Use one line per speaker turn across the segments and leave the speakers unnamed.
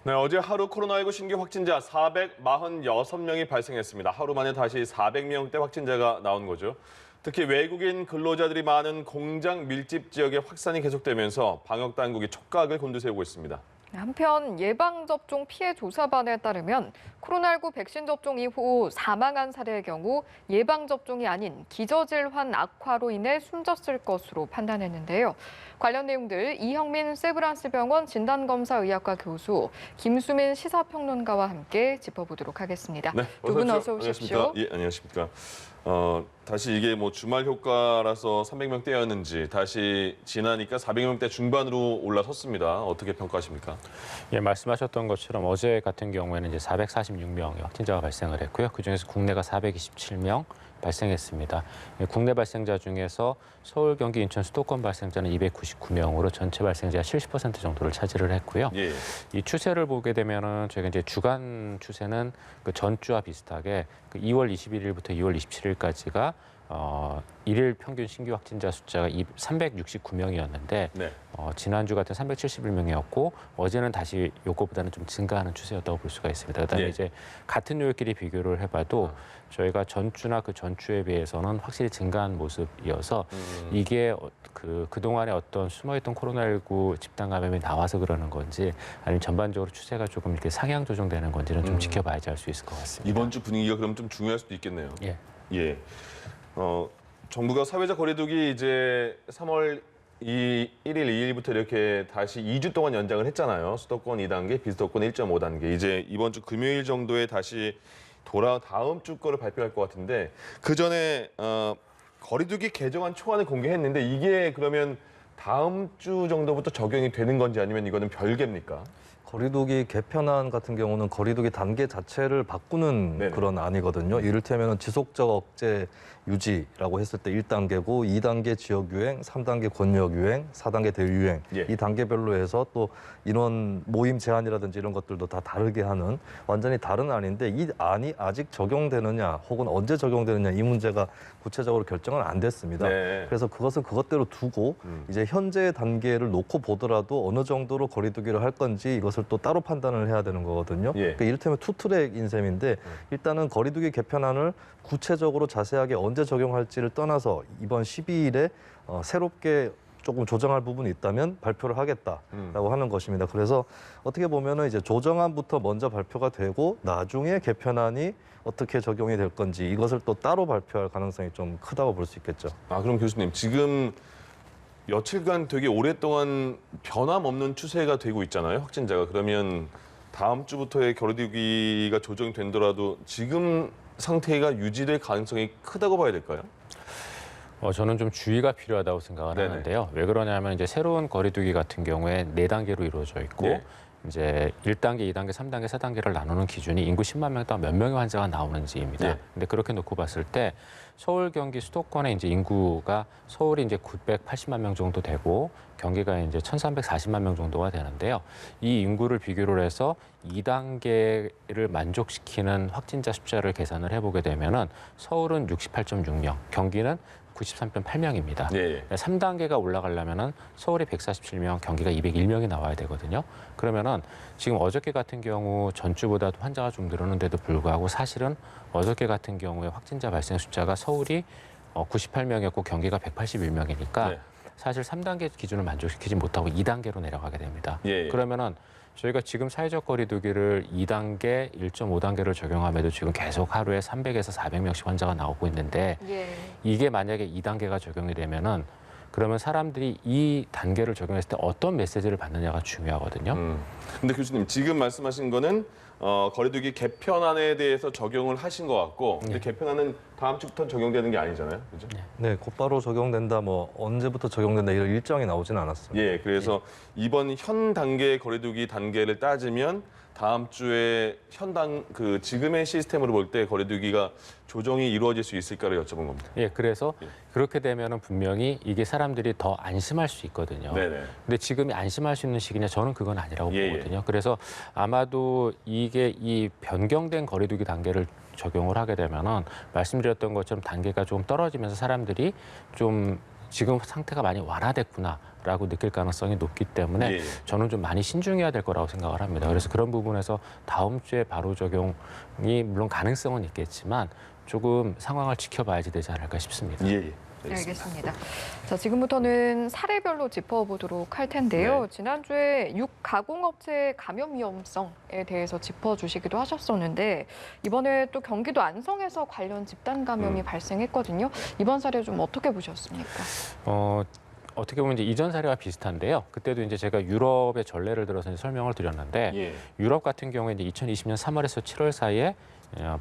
네, 어제 하루 코로나19 신규 확진자 446명이 발생했습니다. 하루 만에 다시 400명대 확진자가 나온 거죠. 특히 외국인 근로자들이 많은 공장 밀집 지역의 확산이 계속되면서 방역 당국이 촉각을 곤두세우고 있습니다.
한편 예방접종 피해 조사반에 따르면 코로나19 백신 접종 이후 사망한 사례의 경우 예방접종이 아닌 기저질환 악화로 인해 숨졌을 것으로 판단했는데요. 관련 내용들 이형민 세브란스병원 진단검사의학과 교수, 김수민 시사평론가와 함께 짚어보도록 하겠습니다.
네,
두 분 어서 오십시오.
안녕하십니까? 예, 안녕하십니까? 다시 이게 주말 효과라서 300명대였는지 다시 지나니까 400명대 중반으로 올라섰습니다. 어떻게 평가하십니까?
예, 말씀하셨던 것처럼 어제 같은 경우에는 이제 446명의 확진자가 발생을 했고요. 그중에서 국내가 427명 발생했습니다. 국내 발생자 중에서 서울, 경기, 인천, 수도권 발생자는 299명으로 전체 발생자의 70% 정도를 차지를 했고요.
예.
이 추세를 보게 되면은 저희가 이제 주간 추세는 그 전주와 비슷하게 그 2월 21일부터 2월 27일까지가 일일 평균 신규 확진자 숫자가 369명이었는데
네.
지난주 같은 371명이었고 어제는 다시 요거보다는 좀 증가하는 추세였다고 볼 수가 있습니다. 그다음에
예.
이제 같은 요일끼리 비교를 해봐도 저희가 전주나 그 전주에 비해서는 확실히 증가한 모습이어서 이게 그동안에 어떤 숨어있던 코로나19 집단 감염이 나와서 그러는 건지 아니면 전반적으로 추세가 조금 이렇게 상향 조정되는 건지는 좀 지켜봐야지 알 수 있을 것 같습니다.
이번 주 분위기가 그럼 좀 중요할 수도 있겠네요.
예.
예. 정부가 사회적 거리두기 이제 3월 1일, 2일부터 이렇게 다시 2주 동안 연장을 했잖아요. 수도권 2단계, 비수도권 1.5단계. 이제 이번 주 금요일 정도에 다시 다음 주 거를 발표할 것 같은데 그 전에 거리두기 개정안 초안을 공개했는데 이게 그러면 다음 주 정도부터 적용이 되는 건지 아니면 이거는 별개입니까?
거리두기 개편안 같은 경우는 거리두기 단계 자체를 바꾸는
네네.
그런 안이거든요. 이를테면 지속적 억제 유지라고 했을 때 1단계고 2단계 지역 유행, 3단계 권역 유행, 4단계 대유행
예.
이 단계별로 해서 또 인원 모임 제한이라든지 이런 것들도 다 다르게 하는 완전히 다른 안인데 이 안이 아직 적용되느냐 혹은 언제 적용되느냐 이 문제가 구체적으로 결정은 안 됐습니다.
네.
그래서 그것은 그것대로 두고 이제 현재 단계를 놓고 보더라도 어느 정도로 거리두기를 할 건지 이것을 또 따로 판단을 해야 되는 거거든요.
예.
그러니까 이를테면 투트랙인 셈인데 일단은 거리두기 개편안을 구체적으로 자세하게 언제 적용할지를 떠나서 이번 12일에 새롭게 조금 조정할 부분이 있다면 발표를 하겠다라고 하는 것입니다. 그래서 어떻게 보면은 이제 조정안부터 먼저 발표가 되고 나중에 개편안이 어떻게 적용이 될 건지 이것을 또 따로 발표할 가능성이 좀 크다고 볼 수 있겠죠.
그럼 교수님 지금 며칠간 되게 오랫동안 변함없는 추세가 되고 있잖아요. 확진자가. 그러면 다음 주부터의 거리두기가 조정이 된더라도 지금 상태가 유지될 가능성이 크다고 봐야 될까요?
저는 좀 주의가 필요하다고 생각을
네네.
하는데요. 왜 그러냐면 이제 새로운 거리두기 같은 경우에 4단계로 이루어져 있고
네.
이제 1단계, 2단계, 3단계, 4단계를 나누는 기준이 인구 10만 명당 몇 명의 환자가 나오는지입니다.
네.
근데 그렇게 놓고 봤을 때 서울, 경기, 수도권의 이제 인구가 서울이 이제 980만 명 정도 되고 경기가 이제 1,340만 명 정도가 되는데요. 이 인구를 비교를 해서 2단계를 만족시키는 확진자 숫자를 계산을 해보게 되면은 서울은 68.6명, 경기는 93.8명입니다.
예.
3단계가 올라가려면은 서울이 147명, 경기가 201명이 나와야 되거든요. 그러면은 지금 어저께 같은 경우 전주보다도 환자가 좀 늘었는데도 불구하고 사실은 어저께 같은 경우에 확진자 발생 숫자가 서울이 98명이었고 경기가 181명이니까
네.
사실 3단계 기준을 만족시키지 못하고 2단계로 내려가게 됩니다.
예.
그러면은 저희가 지금 사회적 거리두기를 2단계, 1.5단계를 적용함에도 지금 계속 하루에 300에서 400명씩 환자가 나오고 있는데
예.
이게 만약에 2단계가 적용이 되면은 그러면 사람들이 이 단계를 적용했을 때 어떤 메시지를 받느냐가 중요하거든요.
근데 교수님 지금 말씀하신 거는 거리두기 개편안에 대해서 적용을 하신 것 같고 근데 개편안은 다음 주부터 적용되는 게 아니잖아요. 그죠?
네, 곧바로 적용된다, 뭐 언제부터 적용된다 이런 일정이 나오지는 않았습니다.
예, 그래서 이번 현 단계 거리두기 단계를 따지면 다음 주에 지금의 시스템으로 볼 때 거리두기가 조정이 이루어질 수 있을까를 여쭤본 겁니다.
예, 그래서 그렇게 되면은 분명히 이게 사람들이 더 안심할 수 있거든요.
네네.
근데 지금이 안심할 수 있는 시기냐 저는 그건 아니라고
예,
보거든요. 그래서 아마도 이게 이 변경된 거리두기 단계를 적용을 하게 되면은 말씀드렸던 것처럼 단계가 좀 떨어지면서 사람들이 좀 지금 상태가 많이 완화됐구나. 라고 느낄 가능성이 높기 때문에
예.
저는 좀 많이 신중해야 될 거라고 생각을 합니다. 그래서 그런 부분에서 다음 주에 바로 적용이 물론 가능성은 있겠지만 조금 상황을 지켜봐야지 되지 않을까 싶습니다.
예.
알겠습니다. 자, 지금부터는 사례별로 짚어보도록 할 텐데요.
네.
지난주에 육가공업체 감염 위험성에 대해서 짚어주시기도 하셨었는데 이번에 또 경기도 안성에서 관련 집단 감염이 발생했거든요. 이번 사례 좀 어떻게 보셨습니까?
어떻게 보면 이제 이전 사례와 비슷한데요. 그때도 이제 제가 유럽의 전례를 들어서 이제 설명을 드렸는데
예.
유럽 같은 경우에 이제 2020년 3월에서 7월 사이에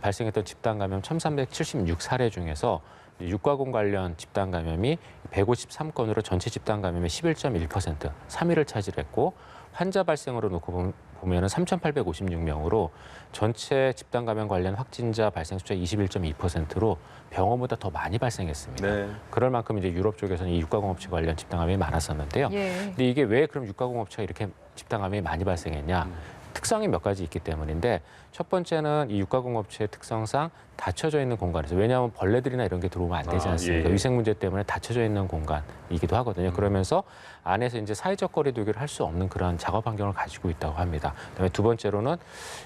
발생했던 집단 감염 1,376사례 중에서 육가공 관련 집단 감염이 153건으로 전체 집단 감염의 11.1%, 3위를 차지했고 환자 발생으로 놓고 보면은 3,856명으로 전체 집단 감염 관련 확진자 발생 숫자 21.2%로 병원보다 더 많이 발생했습니다.
네.
그럴 만큼 이제 유럽 쪽에서는 이 육가공업체 관련 집단 감염이 많았었는데요.
예.
근데 이게 왜 그럼 육가공업체가 이렇게 집단 감염이 많이 발생했냐? 특성이 몇 가지 있기 때문인데 첫 번째는 이 육가공업체의 특성상 닫혀져 있는 공간에서 왜냐하면 벌레들이나 이런 게 들어오면 안 되지 않습니까?
예.
위생 문제 때문에 닫혀져 있는 공간이기도 하거든요. 그러면서 안에서 이제 사회적 거리두기를 할 수 없는 그런 작업 환경을 가지고 있다고 합니다. 그다음에 두 번째로는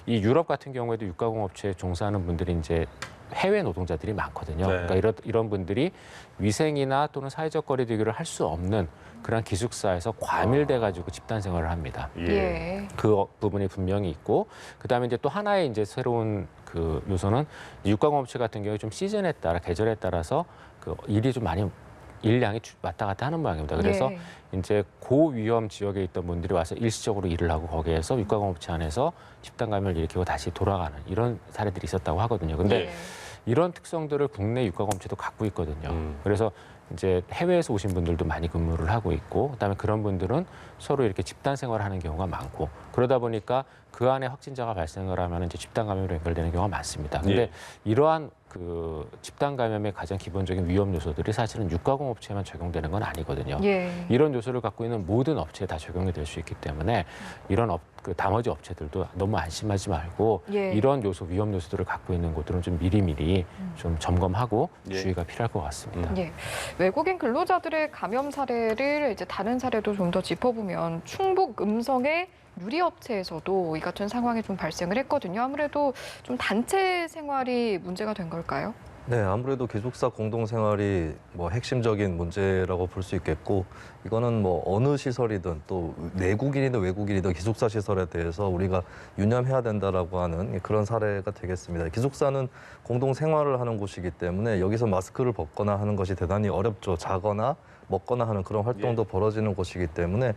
이 유럽 같은 경우에도 육가공업체에 종사하는 분들이 이제 해외 노동자들이 많거든요.
네.
그러니까 이런 분들이 위생이나 또는 사회적 거리두기를 할 수 없는 그런 기숙사에서 과밀돼 가지고 집단 생활을 합니다.
예.
그 부분이 분명히 있고 그다음에 이제 또 하나의 이제 새로운 그 요소는 육가공업체 같은 경우에 좀 시즌에 따라 계절에 따라서 그 일이 좀 많이 일량이 왔다 갔다 하는 모양입니다. 그래서
예.
이제 고위험 지역에 있던 분들이 와서 일시적으로 일을 하고 거기에서 육가공업체 안에서 집단 감염을 일으키고 다시 돌아가는 이런 사례들이 있었다고 하거든요. 근데
예.
이런 특성들을 국내 육가공업체도 갖고 있거든요. 그래서 이제 해외에서 오신 분들도 많이 근무를 하고 있고 그다음에 그런 분들은 서로 이렇게 집단 생활을 하는 경우가 많고 그러다 보니까 그 안에 확진자가 발생을 하면 이제 집단 감염으로 연결되는 경우가 많습니다. 근데
예.
이러한 그 집단 감염의 가장 기본적인 위험 요소들이 사실은 육가공업체에만 적용되는 건 아니거든요.
예.
이런 요소를 갖고 있는 모든 업체에 다 적용이 될 수 있기 때문에 이런 그 나머지 업체들도 너무 안심하지 말고
예.
이런 요소 위험 요소들을 갖고 있는 곳들은 좀 미리미리 좀 점검하고
예.
주의가 필요할 것 같습니다.
예. 외국인 근로자들의 감염 사례를 이제 다른 사례도 좀 더 짚어보면 충북 음성의 유리업체에서도 이 같은 상황이 좀 발생을 했거든요. 아무래도 좀 단체 생활이 문제가 된 걸까요?
네, 아무래도 기숙사 공동생활이 뭐 핵심적인 문제라고 볼 수 있겠고 이거는 뭐 어느 시설이든 또 내국인이든 외국인이든 기숙사 시설에 대해서 우리가 유념해야 된다라고 하는 그런 사례가 되겠습니다. 기숙사는 공동생활을 하는 곳이기 때문에 여기서 마스크를 벗거나 하는 것이 대단히 어렵죠. 자거나 먹거나 하는 그런 활동도 벌어지는 곳이기 때문에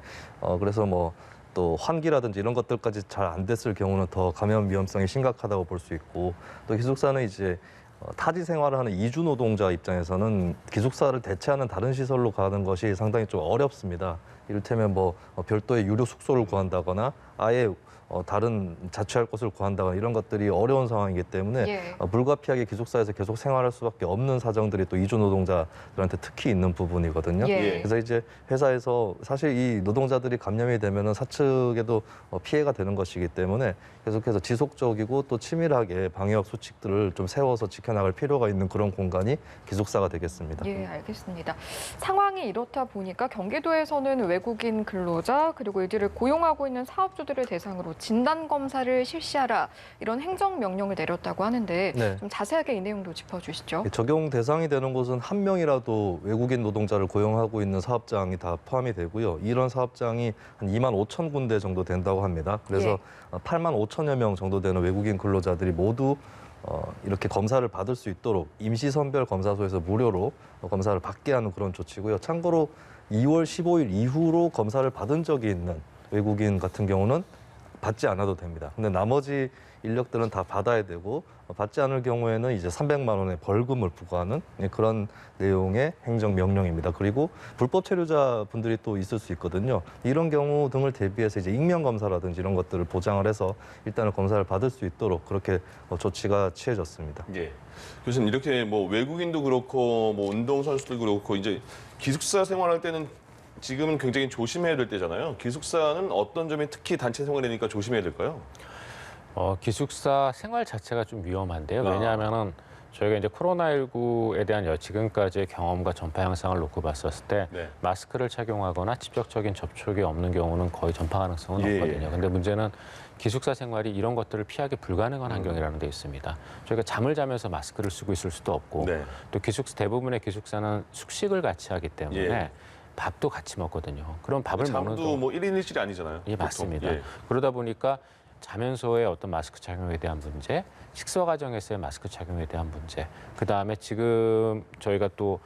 그래서 뭐 또 환기라든지 이런 것들까지 잘 안 됐을 경우는 더 감염 위험성이 심각하다고 볼 수 있고 또 기숙사는 이제 타지 생활을 하는 이주 노동자 입장에서는 기숙사를 대체하는 다른 시설로 가는 것이 상당히 좀 어렵습니다. 이를테면 뭐 별도의 유료 숙소를 구한다거나 아예 다른 자취할 곳을 구한다거나 이런 것들이 어려운 상황이기 때문에
예.
불가피하게 기숙사에서 계속 생활할 수밖에 없는 사정들이 또 이주 노동자들한테 특히 있는 부분이거든요.
예.
그래서 이제 회사에서 사실 이 노동자들이 감염이 되면은 사측에도 피해가 되는 것이기 때문에 계속해서 지속적이고 또 치밀하게 방역 수칙들을 좀 세워서 지켜나갈 필요가 있는 그런 공간이 기숙사가 되겠습니다.
예, 알겠습니다. 상황이 이렇다 보니까 경기도에서는 외국인 근로자 그리고 이들을 고용하고 있는 사업주들을 대상으로 진단 검사를 실시하라 이런 행정 명령을 내렸다고 하는데
네.
좀 자세하게 이 내용도 짚어주시죠.
적용 대상이 되는 곳은 한 명이라도 외국인 노동자를 고용하고 있는 사업장이 다 포함이 되고요. 이런 사업장이 한 2만 5천 군데 정도 된다고 합니다. 그래서 8만 5천여 명 정도 되는 외국인 근로자들이 모두 이렇게 검사를 받을 수 있도록 임시선별 검사소에서 무료로 검사를 받게 하는 그런 조치고요. 참고로 2월 15일 이후로 검사를 받은 적이 있는 외국인 같은 경우는 받지 않아도 됩니다. 근데 나머지 인력들은 다 받아야 되고 받지 않을 경우에는 이제 300만 원의 벌금을 부과하는 그런 내용의 행정 명령입니다. 그리고 불법 체류자 분들이 또 있을 수 있거든요. 이런 경우 등을 대비해서 이제 익명 검사라든지 이런 것들을 보장을 해서 일단은 검사를 받을 수 있도록 그렇게 조치가 취해졌습니다.
예. 교수님 이렇게 뭐 외국인도 그렇고 뭐 운동 선수도 그렇고 이제 기숙사 생활할 때는 지금은 굉장히 조심해야 될 때잖아요. 기숙사는 어떤 점이 특히 단체 생활이니까 조심해야 될까요?
기숙사 생활 자체가 좀 위험한데요. 왜냐하면은 저희가 이제 코로나19에 대한 지금까지의 경험과 전파 양상을 놓고 봤었을 때
네.
마스크를 착용하거나 직접적인 접촉이 없는 경우는 거의 전파 가능성은
예.
없거든요. 근데 문제는 기숙사 생활이 이런 것들을 피하기 불가능한 환경이라는 데 있습니다. 저희가 잠을 자면서 마스크를 쓰고 있을 수도 없고
네.
또 대부분의 기숙사는 숙식을 같이 하기 때문에
예.
밥도 같이 먹거든요. 그럼 밥을 먹는
잠도
동안
뭐 1인 1실이 아니잖아요.
예,
보통.
맞습니다.
예.
그러다 보니까 자면서의 어떤 마스크 착용에 대한 문제, 식사 과정에서의 마스크 착용에 대한 문제, 그 다음에 지금 저희가 또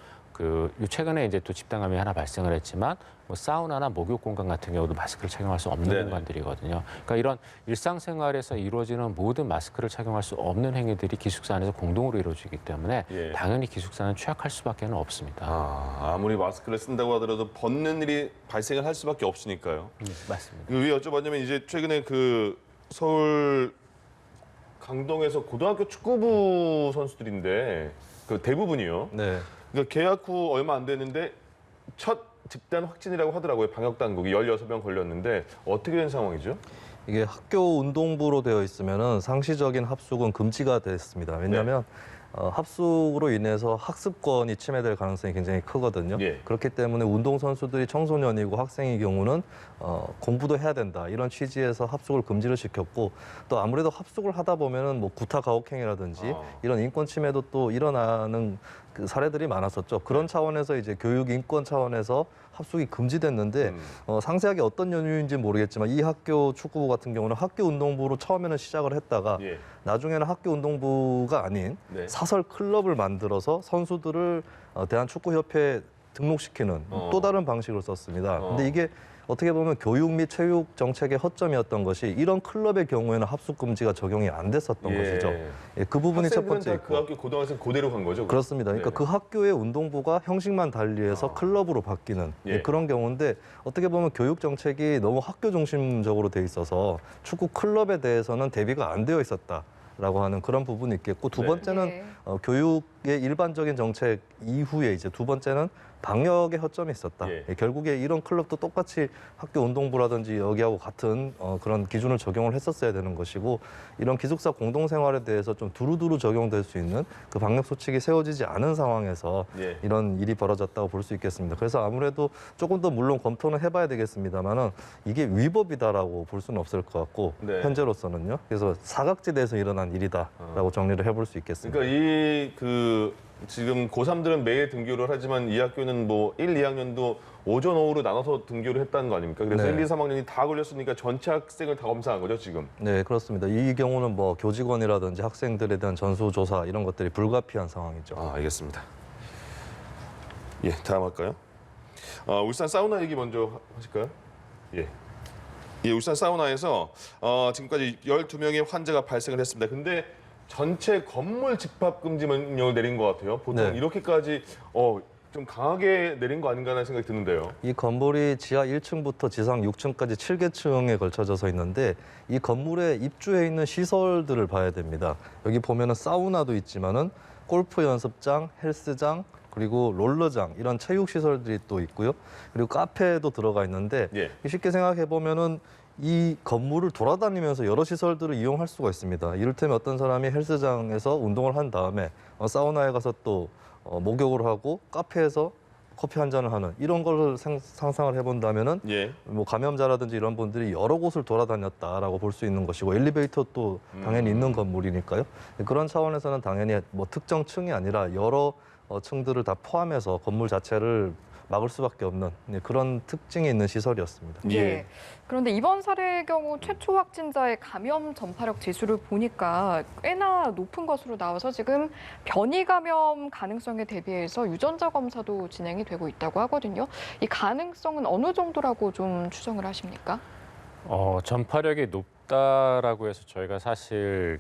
최근에 이제 또 집단감염이 하나 발생을 했지만 뭐 사우나나 목욕 공간 같은 경우도 마스크를 착용할 수 없는
네네.
공간들이거든요. 그러니까 이런 일상생활에서 이루어지는 모든 마스크를 착용할 수 없는 행위들이 기숙사 안에서 공동으로 이루어지기 때문에
예.
당연히 기숙사는 취약할 수밖에 없습니다.
아무리 마스크를 쓴다고 하더라도 벗는 일이 발생을 할 수밖에 없으니까요.
맞습니다.
왜 여쭤봤냐면 이제 최근에 그 서울 강동에서 고등학교 축구부 선수들인데 그 대부분이요.
네.
그러니까 계약 후 얼마 안 됐는데 첫 집단 확진이라고 하더라고요. 방역 당국이 16명 걸렸는데 어떻게 된 상황이죠?
이게 학교 운동부로 되어 있으면은 상시적인 합숙은 금지가 됐습니다. 왜냐하면 합숙으로 인해서 학습권이 침해될 가능성이 굉장히 크거든요.
예.
그렇기 때문에 운동 선수들이 청소년이고 학생의 경우는 공부도 해야 된다 이런 취지에서 합숙을 금지를 시켰고 또 아무래도 합숙을 하다 보면은 뭐 구타 가혹행위라든지 이런 인권 침해도 또 일어나는 그 사례들이 많았었죠. 그런 차원에서 이제 교육 인권 차원에서 합숙이 금지됐는데 상세하게 어떤 연유인지 모르겠지만 이 학교 축구부 같은 경우는 학교 운동부로 처음에는 시작을 했다가
예.
나중에는 학교 운동부가 아닌
네.
사설 클럽을 만들어서 선수들을 대한축구협회에 등록시키는
어.
또 다른 방식을 썼습니다.
어.
근데 이게 어떻게 보면 교육 및 체육 정책의 허점이었던 것이 이런 클럽의 경우에는 합숙 금지가 적용이 안 됐었던 것이죠. 예, 그 부분이 첫 번째
그
있고.
학교 고등학생 그대로 간 거죠?
그렇습니다. 그러니까
네네.
그 학교의 운동부가 형식만 달리해서
아.
클럽으로 바뀌는
예.
그런 경우인데 어떻게 보면 교육 정책이 너무 학교 중심적으로 돼 있어서 축구 클럽에 대해서는 대비가 안 되어 있었다라고 하는 그런 부분이 있겠고 두
네.
번째는
네.
교육의 일반적인 정책 이후에 이제 두 번째는 방역의 허점이 있었다.
예.
결국에 이런 클럽도 똑같이 학교 운동부라든지 여기하고 같은 그런 기준을 적용을 했었어야 되는 것이고 이런 기숙사 공동생활에 대해서 좀 두루두루 적용될 수 있는 그 방역 수칙이 세워지지 않은 상황에서
예.
이런 일이 벌어졌다고 볼 수 있겠습니다. 그래서 아무래도 조금 더 물론 검토는 해봐야 되겠습니다만은 이게 위법이다라고 볼 수는 없을 것 같고
네.
현재로서는요. 그래서 사각지대에서 일어난 일이다라고 정리를 해볼 수 있겠습니다.
그러니까 지금 고3들은 매일 등교를 하지만 이 학교는 뭐 1, 2학년도 오전, 오후로 나눠서 등교를 했다는 거 아닙니까? 그래서
네.
1, 2, 3학년이 다 걸렸으니까 전체 학생을 다 검사한 거죠, 지금?
네, 그렇습니다. 이 경우는 뭐 교직원이라든지 학생들에 대한 전수조사 이런 것들이 불가피한 상황이죠.
알겠습니다. 예, 다음 할까요? 울산 사우나 얘기 먼저 하실까요? 예. 예, 울산 사우나에서 지금까지 12명의 환자가 발생을 했습니다. 근데 전체 건물 집합 금지 명령을 내린 것 같아요. 보통
네.
이렇게까지 좀 강하게 내린 거 아닌가 하는 생각이 드는데요.
이 건물이 지하 1층부터 지상 6층까지 7개층에 걸쳐져서 있는데 이 건물에 입주해 있는 시설들을 봐야 됩니다. 여기 보면은 사우나도 있지만은 골프 연습장, 헬스장, 그리고 롤러장 이런 체육 시설들이 또 있고요. 그리고 카페도 들어가 있는데
예.
쉽게 생각해 보면은 이 건물을 돌아다니면서 여러 시설들을 이용할 수가 있습니다. 이를테면 어떤 사람이 헬스장에서 운동을 한 다음에 사우나에 가서 또 목욕을 하고 카페에서 커피 한 잔을 하는 이런 걸 상상을 해본다면은
예.
뭐 감염자라든지 이런 분들이 여러 곳을 돌아다녔다라고 볼 수 있는 것이고 엘리베이터도 당연히 있는 건물이니까요. 그런 차원에서는 당연히 뭐 특정 층이 아니라 여러 층들을 다 포함해서 건물 자체를 막을 수밖에 없는 그런 특징이 있는 시설이었습니다.
예. 그런데 이번 사례의 경우 최초 확진자의 감염 전파력 지수를 보니까 꽤나 높은 것으로 나와서 지금 변이 감염 가능성에 대비해서 유전자 검사도 진행이 되고 있다고 하거든요. 이 가능성은 어느 정도라고 좀 추정을 하십니까?
전파력이 높다라고 해서 저희가 사실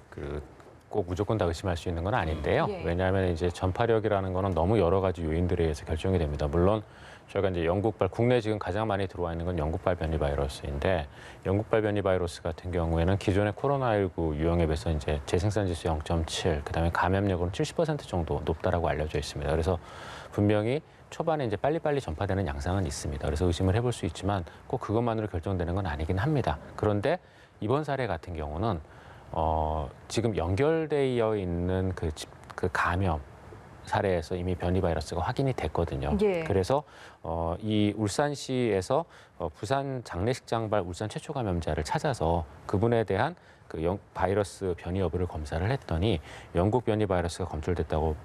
꼭 무조건 다 의심할 수 있는 건 아닌데요.
예.
왜냐하면 이제 전파력이라는 거는 너무 여러 가지 요인들에 의해서 결정이 됩니다. 물론 저희가 이제 국내 지금 가장 많이 들어와 있는 건 영국발 변이 바이러스인데 영국발 변이 바이러스 같은 경우에는 기존의 코로나19 유형에 비해서 이제 재생산 지수 0.7, 그다음에 감염력은 70% 정도 높다라고 알려져 있습니다. 그래서 분명히 초반에 이제 빨리빨리 전파되는 양상은 있습니다. 그래서 의심을 해볼 수 있지만 꼭 그것만으로 결정되는 건 아니긴 합니다. 그런데 이번 사례 같은 경우는 지금 연결되어 있는 그 그 감염 사례에서 이미 변이 바이러스가 확인이 됐거든요.
예.
그래서 이 울산시에서 부산 장례식장발 울산 최초 감염자를 찾아서 그분에 대한 그 바이러스 변이 여부를 검사를 했더니 영국 변이 바이러스가 검출됐다고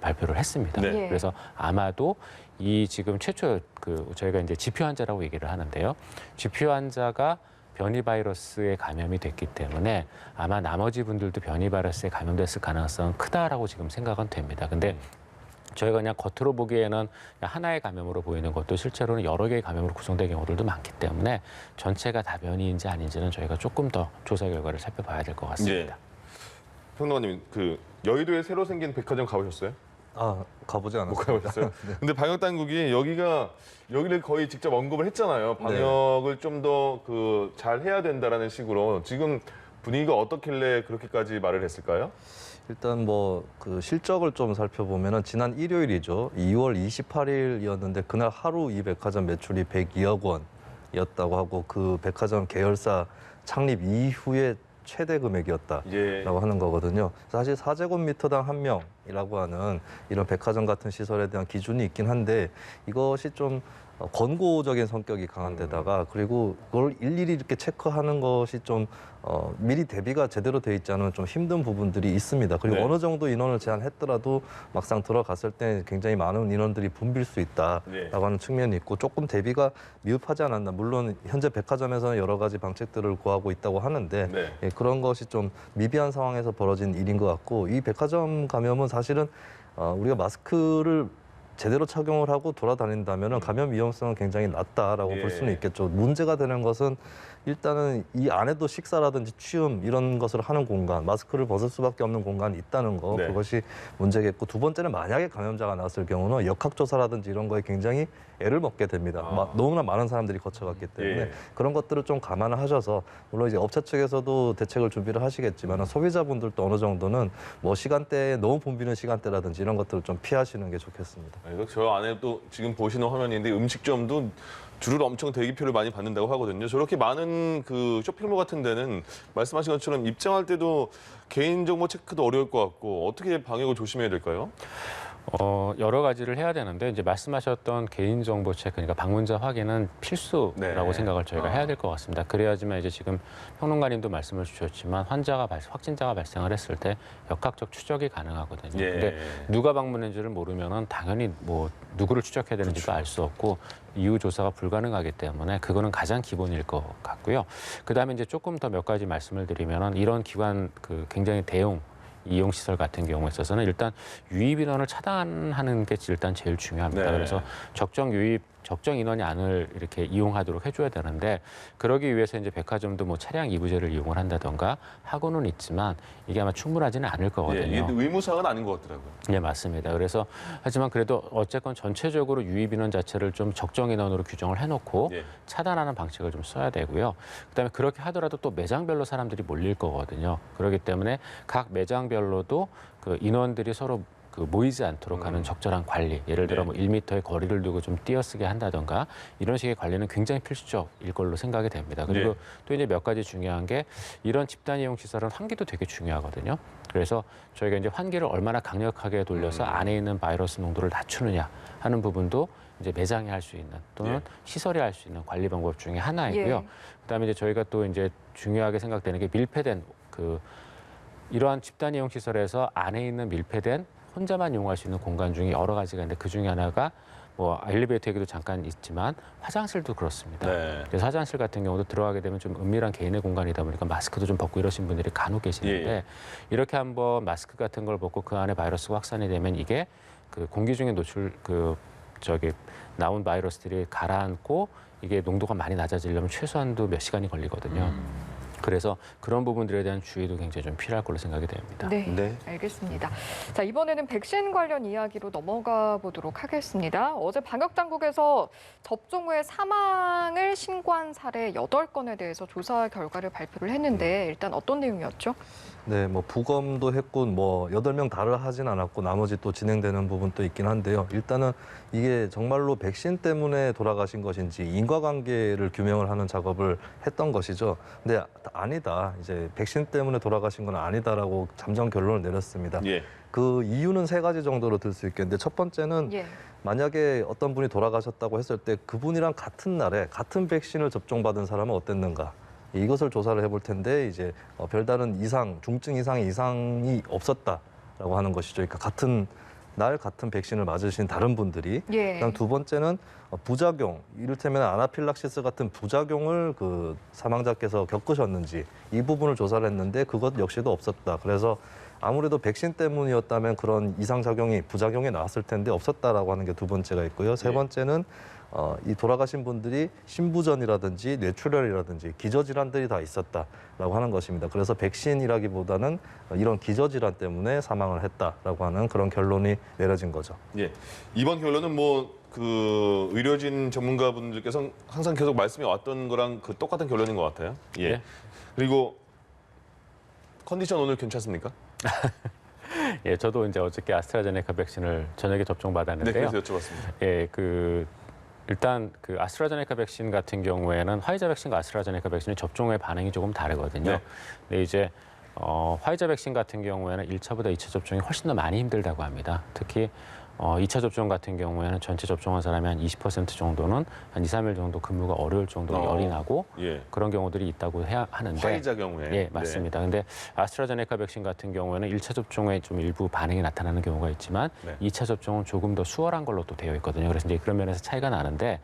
발표를 했습니다.
네.
예.
그래서 아마도 이 지금 최초 저희가 이제 지표 환자라고 얘기를 하는데요. 지표 환자가 변이 바이러스에 감염이 됐기 때문에 아마 나머지 분들도 변이 바이러스에 감염됐을 가능성은 크다라고 지금 생각은 됩니다. 근데 저희가 그냥 겉으로 보기에는 그냥 하나의 감염으로 보이는 것도 실제로는 여러 개의 감염으로 구성된 경우들도 많기 때문에 전체가 다 변이인지 아닌지는 저희가 조금 더 조사 결과를 살펴봐야 될 것 같습니다.
평론가님, 그 여의도에 새로 생긴 백화점 가보셨어요?
아, 가보지
못
않았어요.
가보셨어요? 근데 방역 당국이 여기를 거의 직접 언급을 했잖아요. 방역을 좀 더 잘 해야 된다라는 식으로. 지금 분위기가 어떻길래 그렇게까지 말을 했을까요?
일단 뭐 그 실적을 좀 살펴보면은 지난 일요일이죠. 2월 28일이었는데 그날 하루 이 백화점 매출이 102억 원이었다고 하고 그 백화점 계열사 창립 이후에 최대 금액이었다라고
예.
하는 거거든요. 사실 4제곱미터당 한 명이라고 하는 이런 백화점 같은 시설에 대한 기준이 있긴 한데 이것이 좀 권고적인 성격이 강한 데다가 그리고 그걸 일일이 이렇게 체크하는 것이 좀 미리 대비가 제대로 돼 있지 않으면 좀 힘든 부분들이 있습니다. 그리고
네.
어느 정도 인원을 제한했더라도 막상 들어갔을 때 굉장히 많은 인원들이 붐빌 수 있다라고
네.
하는 측면이 있고 조금 대비가 미흡하지 않았나. 물론 현재 백화점에서는 여러 가지 방책들을 구하고 있다고 하는데
네.
예, 그런 것이 좀 미비한 상황에서 벌어진 일인 것 같고 이 백화점 감염은 사실은 우리가 마스크를 제대로 착용을 하고 돌아다닌다면 감염 위험성은 굉장히 낮다라고
예.
볼 수는 있겠죠. 문제가 되는 것은 일단은 이 안에도 식사라든지 취음 이런 것을 하는 공간, 마스크를 벗을 수밖에 없는 공간이 있다는 거,
네.
그것이 문제겠고 두 번째는 만약에 감염자가 나왔을 경우는 역학조사라든지 이런 거에 굉장히 애를 먹게 됩니다. 너무나 많은 사람들이 거쳐갔기 때문에
예.
그런 것들을 좀 감안을 하셔서 물론 이제 업체 측에서도 대책을 준비를 하시겠지만 소비자분들도 어느 정도는 뭐 시간대에 너무 붐비는 시간대라든지 이런 것들을 좀 피하시는 게 좋겠습니다.
저 안에 또 지금 보시는 화면인데 음식점도 줄을 엄청 대기표를 많이 받는다고 하거든요. 저렇게 많은 그 쇼핑몰 같은 데는 말씀하신 것처럼 입장할 때도 개인정보 체크도 어려울 것 같고 어떻게 방역을 조심해야 될까요?
여러 가지를 해야 되는데 이제 말씀하셨던 개인정보 체크, 그러니까 방문자 확인은 필수라고
네.
생각을 저희가 해야 될 것 같습니다. 그래야지만 이제 지금 평론가님도 말씀을 주셨지만 확진자가 발생을 했을 때 역학적 추적이 가능하거든요.
예.
근데 누가 방문했는지를 모르면은 당연히 뭐 누구를 추적해야 되는지도 알 수 없고 이후 조사가 불가능하기 때문에 그거는 가장 기본일 것 같고요. 그다음에 이제 조금 더 몇 가지 말씀을 드리면은 이런 기관 굉장히 대형 이용 시설 같은 경우에 있어서는 일단 유입 인원을 차단하는 게 일단 제일 중요합니다.
네.
그래서 적정 인원이 안을 이렇게 이용하도록 해줘야 되는데 그러기 위해서 이제 백화점도 뭐 차량 이부제를 이용을 한다던가 하고는 있지만 이게 아마 충분하지는 않을 거거든요.
이게 의무사항은 아닌 것 같더라고요.
네, 맞습니다. 그래서 하지만 그래도 어쨌건 전체적으로 유입 인원 자체를 좀 적정 인원으로 규정을 해놓고
예.
차단하는 방식을 좀 써야 되고요. 그다음에 그렇게 하더라도 또 매장별로 사람들이 몰릴 거거든요. 그렇기 때문에 각 매장별로도 그 인원들이 서로 모이지 않도록 하는 적절한 관리, 예를 들어
네.
뭐 1m의 거리를 두고 좀 띄어쓰게 한다던가 이런 식의 관리는 굉장히 필수적일 걸로 생각이 됩니다. 그리고
네.
또 이제 몇 가지 중요한 게 이런 집단 이용 시설은 환기도 되게 중요하거든요. 그래서 저희가 이제 환기를 얼마나 강력하게 돌려서 안에 있는 바이러스 농도를 낮추느냐 하는 부분도 이제 매장이 할 수 있는 또는
예.
시설이 할 수 있는 관리 방법 중에 하나이고요.
예.
그다음에 이제 저희가 또 이제 중요하게 생각되는 게 밀폐된 이러한 집단 이용 시설에서 안에 있는 밀폐된 혼자만 이용할 수 있는 공간 중에 여러 가지가 있는데 그 중에 하나가 뭐 엘리베이터 얘기도 잠깐 있지만 화장실도 그렇습니다.
네.
그래서 화장실 같은 경우도 들어가게 되면 좀 은밀한 개인의 공간이다 보니까 마스크도 좀 벗고 이러신 분들이 간혹 계시는데
예.
이렇게 한번 마스크 같은 걸 벗고 그 안에 바이러스가 확산이 되면 이게 공기 중에 나온 바이러스들이 가라앉고 이게 농도가 많이 낮아지려면 최소한도 몇 시간이 걸리거든요. 그래서 그런 부분들에 대한 주의도 굉장히 좀 필요할 걸로 생각이 됩니다.
네,
네.
알겠습니다. 자, 이번에는 백신 관련 이야기로 넘어가 보도록 하겠습니다. 어제 방역당국에서 접종 후에 사망을 신고한 사례 8건에 대해서 조사 결과를 발표를 했는데 일단 어떤 내용이었죠?
네, 뭐 부검도 했고 뭐 8명 다를 하진 않았고 나머지 또 진행되는 부분도 있긴 한데요. 일단은 이게 정말로 백신 때문에 돌아가신 것인지 인과관계를 규명을 하는 작업을 했던 것이죠. 근데 아니다. 이제 백신 때문에 돌아가신 건 아니다라고 잠정 결론을 내렸습니다.
예.
그 이유는 세 가지 정도로 들 수 있겠는데 첫 번째는
예.
만약에 어떤 분이 돌아가셨다고 했을 때 그분이랑 같은 날에 같은 백신을 접종받은 사람은 어땠는가? 이것을 조사를 해볼 텐데 이제 별다른 이상, 중증 이상의 이상이 없었다라고 하는 것이죠. 그러니까 같은 날 같은 백신을 맞으신 다른 분들이.
예.
그다음 두 번째는 부작용, 이를테면 아나필락시스 같은 부작용을 그 사망자께서 겪으셨는지 이 부분을 조사를 했는데 그것 역시도 없었다. 그래서 아무래도 백신 때문이었다면 그런 이상작용이 부작용이 나왔을 텐데 없었다라고 하는 게 두 번째가 있고요. 세
예.
번째는 이 돌아가신 분들이 심부전이라든지 뇌출혈이라든지 기저질환들이 다 있었다라고 하는 것입니다. 그래서 백신이라기보다는 이런 기저질환 때문에 사망을 했다라고 하는 그런 결론이 내려진 거죠.
예. 이번 결론은 뭐 그 의료진 전문가분들께서 항상 계속 말씀해 왔던 거랑 그 똑같은 결론인 것 같아요. 예.
네.
그리고 컨디션 오늘 괜찮습니까?
예, 저도 이제 어저께 아스트라제네카 백신을 저녁에
네,
접종받았는데요.
그래서 여쭤봤습니다.
예, 일단 그 아스트라제네카 백신 같은 경우에는 화이자 백신과 아스트라제네카 백신의 접종 후의 반응이 조금 다르거든요.
네.
근데 이제 화이자 백신 같은 경우에는 1차보다 2차 접종이 훨씬 더 많이 힘들다고 합니다. 특히 2차 접종 같은 경우에는 전체 접종한 사람이 한 20% 정도는 한 2, 3일 정도 근무가 어려울 정도로 열이 나고
예.
그런 경우들이 있다고 해야 하는데
화이자 경우에.
예, 맞습니다. 근데 아스트라제네카 백신 같은 경우에는 1차 접종에 좀 일부 반응이 나타나는 경우가 있지만
네.
2차 접종은 조금 더 수월한 걸로 또 되어 있거든요. 그래서 이제 그런 면에서 차이가 나는데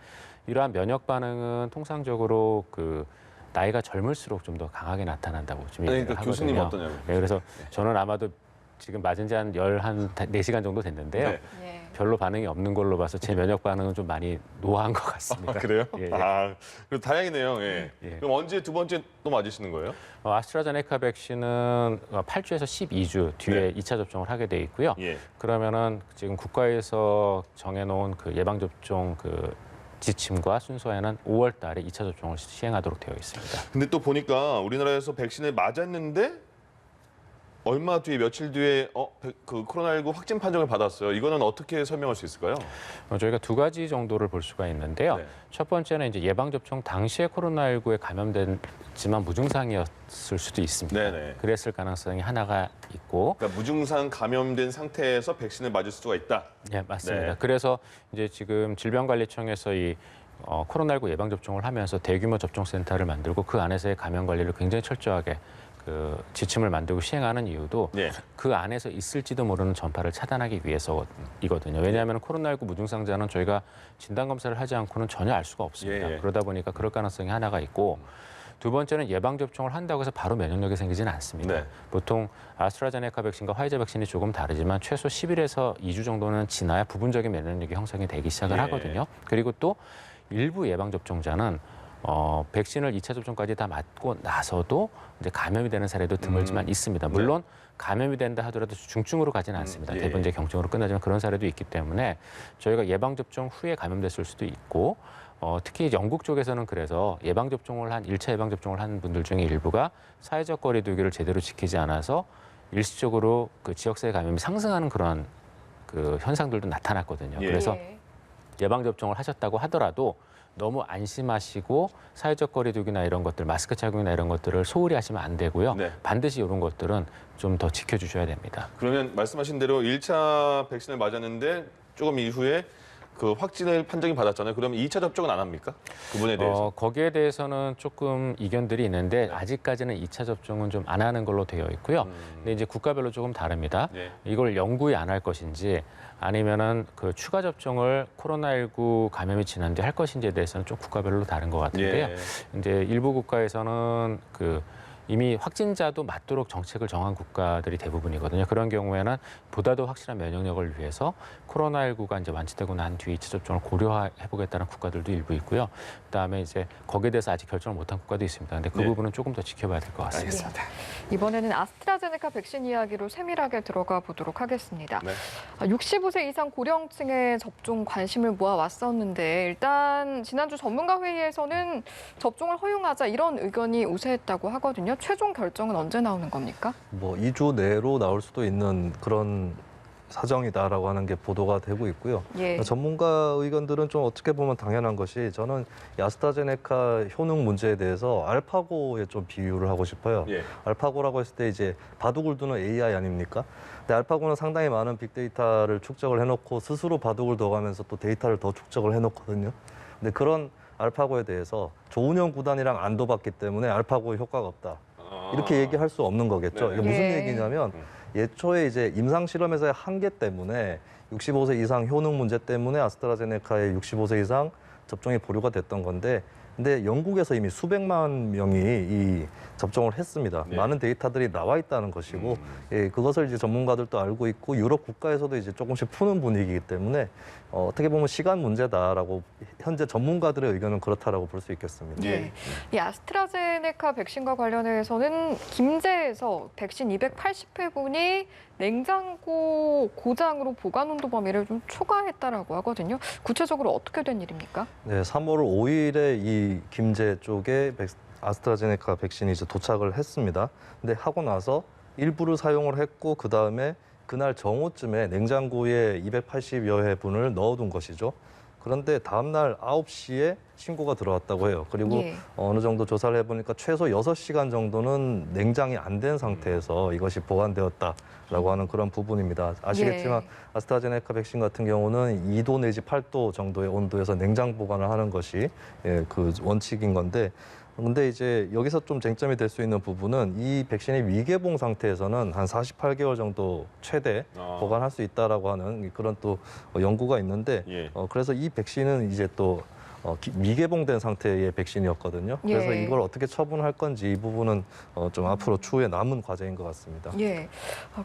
이러한 면역 반응은 통상적으로 그 나이가 젊을수록 좀 더 강하게 나타난다고 좀
네.
얘기를
그러니까
하거든요.
교수님 어떠냐고요?
네, 그래서 저는 아마도 지금 맞은 지 한 4시간 정도 됐는데요.
네.
예.
별로 반응이 없는 걸로 봐서 제 면역 반응은 좀 많이 노화한 것 같습니다.
아, 그래요?
예, 예.
아, 그래도 다행이네요. 예.
예.
그럼 언제 두 번째 또 맞으시는 거예요?
아스트라제네카 백신은 8주에서 12주 뒤에
네.
2차 접종을 하게 돼 있고요.
예.
그러면은 지금 국가에서 정해놓은 그 예방접종 그 지침과 순서에는 5월 달에 2차 접종을 시행하도록 되어 있습니다.
근데 또 보니까 우리나라에서 백신을 맞았는데 얼마 뒤에 며칠 뒤에 그 코로나19 확진 판정을 받았어요. 이거는 어떻게 설명할 수 있을까요?
저희가 두 가지 정도를 볼 수가 있는데요.
네.
첫 번째는 이제 예방접종 당시에 코로나19에 감염됐지만 무증상이었을 수도 있습니다.
네네.
그랬을 가능성이 하나가 있고,
그러니까 무증상 감염된 상태에서 백신을 맞을 수가 있다.
예, 맞습니다.
네.
그래서 이제 지금 질병관리청에서 이 코로나19 예방접종을 하면서 대규모 접종센터를 만들고 그 안에서의 감염 관리를 굉장히 철저하게 그 지침을 만들고 시행하는 이유도
네.
그 안에서 있을지도 모르는 전파를 차단하기 위해서이거든요. 왜냐하면 코로나19 무증상자는 저희가 진단 검사를 하지 않고는 전혀 알 수가 없습니다.
예, 예.
그러다 보니까 그럴 가능성이 하나가 있고 두 번째는 예방 접종을 한다고 해서 바로 면역력이 생기지는 않습니다.
네.
보통 아스트라제네카 백신과 화이자 백신이 조금 다르지만 최소 10일에서 2주 정도는 지나야 부분적인 면역력이 형성이 되기 시작을
예.
하거든요. 그리고 또 일부 예방 접종자는 백신을 2차 접종까지 다 맞고 나서도 이제 감염이 되는 사례도 드물지만 있습니다. 물론 감염이 된다 하더라도 중증으로 가지는 않습니다.
예.
대부분 이제 경증으로 끝나지만 그런 사례도 있기 때문에 저희가 예방 접종 후에 감염됐을 수도 있고 특히 영국 쪽에서는 그래서 예방 접종을 한 1차 예방 접종을 한 분들 중에 일부가 사회적 거리 두기를 제대로 지키지 않아서 일시적으로 그 지역사회 감염이 상승하는 그런 그 현상들도 나타났거든요.
예.
그래서
예.
예방 접종을 하셨다고 하더라도 너무 안심하시고 사회적 거리두기나 이런 것들, 마스크 착용이나 이런 것들을 소홀히 하시면 안 되고요.
네.
반드시 이런 것들은 좀 더 지켜주셔야 됩니다.
그러면 말씀하신 대로 1차 백신을 맞았는데 조금 이후에 그 확진을 판정이 받았잖아요. 그러면 2차 접종은 안 합니까? 그분에 대해서.
거기에 대해서는 조금 이견들이 있는데 아직까지는 2차 접종은 좀 안 하는 걸로 되어 있고요. 근데 이제 국가별로 조금 다릅니다.
네.
이걸 영구히 안 할 것인지 아니면은 그 추가 접종을 코로나19 감염이 지난 뒤에 할 것인지에 대해서는 좀 국가별로 다른 것 같은데요.
예.
이제 일부 국가에서는 그 이미 확진자도 맞도록 정책을 정한 국가들이 대부분이거든요. 그런 경우에는 보다 더 확실한 면역력을 위해서 코로나19가 이제 완치되고 난 뒤에 2차 접종을 고려해보겠다는 국가들도 일부 있고요. 그다음에 이제 거기에 대해서 아직 결정을 못한 국가도 있습니다. 근데 그
네.
부분은 조금 더 지켜봐야 될 것 같습니다.
알겠습니다.
이번에는 아스트라제네카 백신 이야기로 세밀하게 들어가 보도록 하겠습니다.
네.
65세 이상 고령층의 접종 관심을 모아왔었는데 일단 지난주 전문가 회의에서는 접종을 허용하자 이런 의견이 우세했다고 하거든요. 최종 결정은 언제 나오는 겁니까?
뭐 2주 내로 나올 수도 있는 그런 사정이다라고 하는 게 보도가 되고 있고요.
예.
전문가 의견들은 좀 어떻게 보면 당연한 것이 저는 이 아스트라제네카 효능 문제에 대해서 알파고에 좀 비유를 하고 싶어요.
예.
알파고라고 했을 때 이제 바둑을 두는 AI 아닙니까? 근데 알파고는 상당히 많은 빅데이터를 축적을 해놓고 스스로 바둑을 둬가면서 또 데이터를 더 축적을 해놓거든요. 근데 그런 알파고에 대해서 조은영 구단이랑 안 둬봤기 때문에 알파고의 효과가 없다. 이렇게 얘기할 수 없는 거겠죠.
네.
이게 무슨
예.
얘기냐면 예초에 이제 임상 실험에서의 한계 때문에 65세 이상 효능 문제 때문에 아스트라제네카의 65세 이상 접종이 보류가 됐던 건데 근데 영국에서 이미 수백만 명이 이 접종을 했습니다.
네.
많은 데이터들이 나와 있다는 것이고 예, 그것을 이제 전문가들도 알고 있고 유럽 국가에서도 이제 조금씩 푸는 분위기이기 때문에 어떻게 보면 시간 문제다라고 현재 전문가들의 의견은 그렇다라고 볼 수 있겠습니다.
네. 이 아스트라제네카 백신과 관련해서는 김제에서 백신 280회분이 냉장고 고장으로 보관 온도 범위를 좀 초과했다라고 하거든요. 구체적으로 어떻게 된 일입니까?
네, 3월 5일에 이 김제 쪽에 아스트라제네카 백신이 이제 도착을 했습니다. 근데 하고 나서 일부를 사용을 했고 그 다음에 그날 정오쯤에 냉장고에 280여 회분을 넣어둔 것이죠. 그런데 다음날 9시에 신고가 들어왔다고 해요. 그리고
예.
어느 정도 조사를 해보니까 최소 6시간 정도는 냉장이 안 된 상태에서 이것이 보관되었다라고 하는 그런 부분입니다. 아시겠지만
예.
아스트라제네카 백신 같은 경우는 2도 내지 8도 정도의 온도에서 냉장 보관을 하는 것이 그 원칙인 건데 근데 이제 여기서 좀 쟁점이 될 수 있는 부분은 이 백신이 미개봉 상태에서는 한 48개월 정도 최대 보관할 수 있다라고 하는 그런 또 연구가 있는데
예.
그래서 이 백신은 이제 또 미개봉된 상태의 백신이었거든요. 그래서
예.
이걸 어떻게 처분할 건지 이 부분은 좀 앞으로 추후에 남은 과제인 것 같습니다.
예.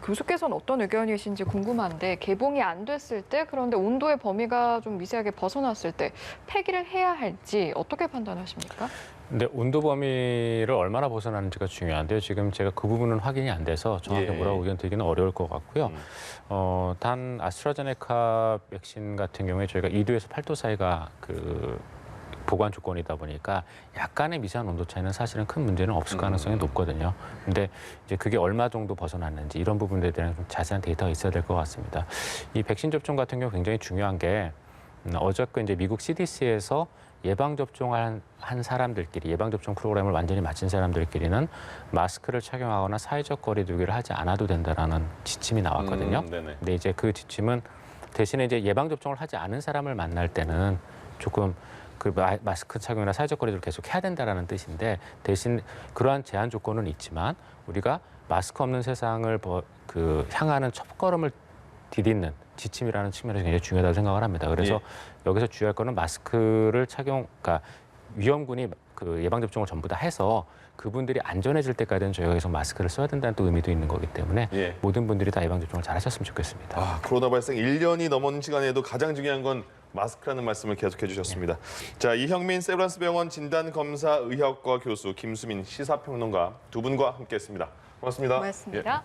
교수께서는 어떤 의견이신지 궁금한데 개봉이 안 됐을 때 그런데 온도의 범위가 좀 미세하게 벗어났을 때 폐기를 해야 할지 어떻게 판단하십니까?
근데 온도 범위를 얼마나 벗어나는지가 중요한데요. 지금 제가 그 부분은 확인이 안 돼서 정확히
예.
뭐라고 의견 드리기는 어려울 것 같고요. 단 아스트라제네카 백신 같은 경우에 저희가 2도에서 8도 사이가 그 보관 조건이다 보니까 약간의 미세한 온도 차이는 사실은 큰 문제는 없을 가능성이 높거든요. 근데 이제 그게 얼마 정도 벗어났는지 이런 부분에 대한 좀 자세한 데이터가 있어야 될 것 같습니다. 이 백신 접종 같은 경우 굉장히 중요한 게 어저께 이제 미국 CDC에서 예방 접종한 사람들끼리 예방 접종 프로그램을 완전히 마친 사람들끼리는 마스크를 착용하거나 사회적 거리두기를 하지 않아도 된다라는 지침이 나왔거든요.
네네.
근데 이제 그 지침은 대신에 이제 예방 접종을 하지 않은 사람을 만날 때는 조금 그 마스크 착용이나 사회적 거리두기를 계속 해야 된다라는 뜻인데 대신 그러한 제한 조건은 있지만 우리가 마스크 없는 세상을 향하는 첫걸음을 디딛는 지침이라는 측면에서 굉장히 중요하다고 생각을 합니다. 그래서 여기서 주의할 거는 마스크를 그러니까 위험군이 그 예방접종을 전부 다 해서 그분들이 안전해질 때까지는 저희가 계속 마스크를 써야 된다는 또 의미도 있는 거기 때문에 모든 분들이 다 예방접종을 잘 하셨으면 좋겠습니다.
코로나 발생 1년이 넘은 시간에도 가장 중요한 건 마스크라는 말씀을 계속해 주셨습니다. 자, 이형민 세브란스 병원 진단검사의학과 교수, 김수민 시사평론가 두 분과 함께했습니다. 고맙습니다.
고맙습니다.